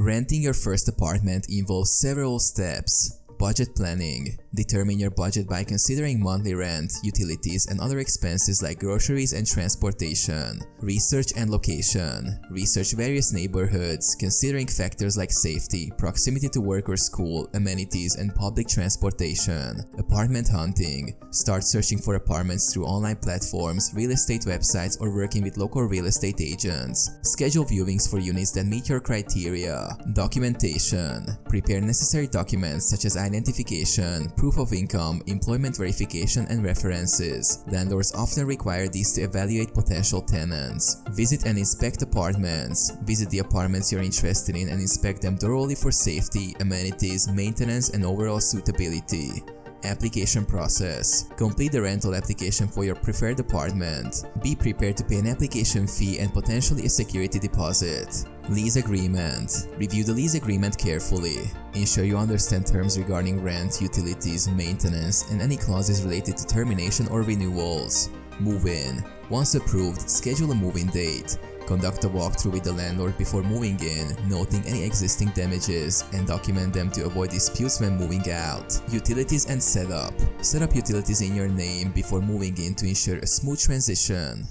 Renting your first apartment involves several steps. Budget planning. Determine your budget by considering monthly rent, utilities, and other expenses like groceries and transportation. Research and location. Research various neighborhoods, considering factors like safety, proximity to work or school, amenities, and public transportation. Apartment hunting. Start searching for apartments through online platforms, real estate websites, or working with local real estate agents. Schedule viewings for units that meet your criteria. Documentation. Prepare necessary documents such as identification, proof of income, employment verification, and references. Landlords often require these to evaluate potential tenants. Visit and inspect apartments. Visit the apartments you're interested in and inspect them thoroughly for safety, amenities, maintenance, and overall suitability. Application process. Complete the rental application for your preferred apartment. Be prepared to pay an application fee and potentially a security deposit. Lease agreement. Review the lease agreement carefully. Ensure you understand terms regarding rent, utilities, maintenance, and any clauses related to termination or renewals. Move-in. Once approved, schedule a move-in date. Conduct a walkthrough with the landlord before moving in, noting any existing damages, and document them to avoid disputes when moving out. Utilities and setup. Set up utilities in your name before moving in to ensure a smooth transition.